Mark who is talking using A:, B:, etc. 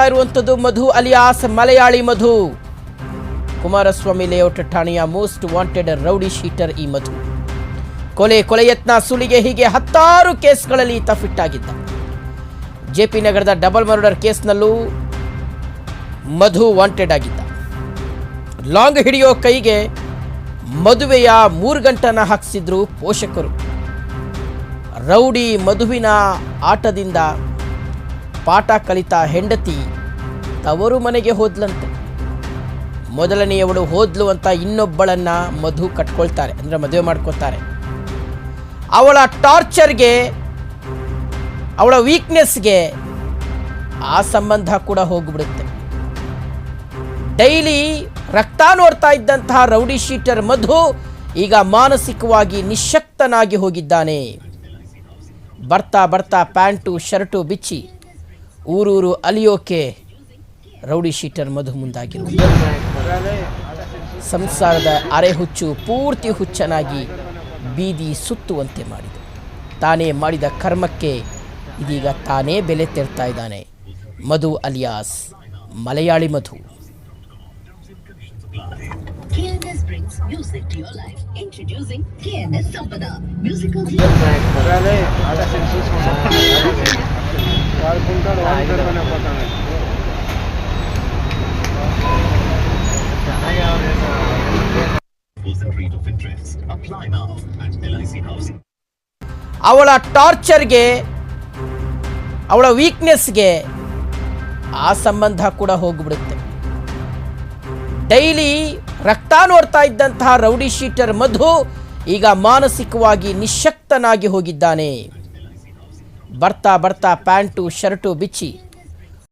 A: ಇರುವಂತದ್ದು ಮಧು ಅಲಿಯಾಸ್ ಮಲಯಾಳಿ ಮಧು. ಕುಮಾರಸ್ವಾಮಿ ಲೇಔಟ್ ಠಾಣೆಯ most wanted rowdy sheeter ಈ ಮಧು. ಕೊಲೆ ಯತ್ನ, ಸುಲಿಗೆ ಹೀಗೆ 10 ಕೇಸ್ಗಳಲ್ಲಿ ಈತ ಫಿಟ್ ಆಗಿದ್ದ. ಜೆಪಿ ನಗರದ ಡಬಲ್ ಮರ್ಡರ್ ಕೇಸ್ನಲ್ಲೂ ಮಧು ವಾಂಟೆಡ್ ಆಗಿದ್ದ. ಲಾಂಗ್ ಹಿಡಿಯೋ ಕೈಗೆ ಮದುವೆಯ 3 ಗಂಟೆನ ಹಾಕಿಸಿದ್ರು ಪೋಷಕರು. ರೌಡಿ ಮಧುವಿನ ಆಟದಿಂದ ಪಾಠ ಕಲಿತ ಹೆಂಡತಿ ತವರು ಮನೆಗೆ ಹೋದ್ಲಂತೆ. ಮೊದಲನೆಯವಳು ಹೋದ್ಲು ಅಂತ ಇನ್ನೊಬ್ಬಳನ್ನ ಮಧು ಕಟ್ಕೊಳ್ತಾರೆ, ಅಂದರೆ ಮದುವೆ ಮಾಡ್ಕೊತಾರೆ. ಅವಳ ಟಾರ್ಚರ್ಗೆ, ಅವಳ ವೀಕ್ನೆಸ್ಗೆ ಆ ಸಂಬಂಧ ಕೂಡ ಹೋಗ್ಬಿಡುತ್ತೆ. ಡೈಲಿ ರಕ್ತ ನೋಡ್ತಾ ಇದ್ದಂತಹ ರೌಡಿ ಶೀಟರ್ ಮಧು ಈಗ ಮಾನಸಿಕವಾಗಿ ನಿಶಕ್ತನಾಗಿ ಹೋಗಿದ್ದಾನೆ. ಬರ್ತಾ ಪ್ಯಾಂಟು ಶರ್ಟು ಬಿಚ್ಚಿ ಊರೂರು ಅಲಿಯೋಕೆ ರೌಡಿ ಶೀಟರ್ ಮಧು ಮುಂದಾಗಿರುವುದು. ಸಂಸಾರದ ಅರೆಹುಚ್ಚು ಪೂರ್ತಿ ಹುಚ್ಚನಾಗಿ ಬೀದಿ ಸುತ್ತುವಂತೆ ಮಾಡಿದೆ. ತಾನೇ ಮಾಡಿದ ಕರ್ಮಕ್ಕೆ ಇದೀಗ ತಾನೇ ಬೆಲೆ ತೆರ್ತಾ ಇದ್ದಾನೆ ಮಧು alias Malayali Madhu.
B: KNS brings music to your life. Introducing KNS Sampada Musical rate of interest. Apply now at LIC Housing.
A: ಅವಳ ಟಾರ್ಚರ್ಗೆ, ಅವಳ ವೀಕ್ನೆಸ್ಗೆ ಆ ಸಂಬಂಧ ಕೂಡ ಹೋಗ್ಬಿಡುತ್ತೆ. ಡೈಲಿ ರಕ್ತ ನೋಡ್ತಾ ಇದ್ದಂತಹ ರೌಡಿ ಶೀಟರ್ ಮಧು ಈಗ ಮಾನಸಿಕವಾಗಿ ನಿಶಕ್ತನಾಗಿ ಹೋಗಿದ್ದಾನೆ. ಬರ್ತಾ ಪ್ಯಾಂಟು ಶರ್ಟು ಬಿಚ್ಚಿ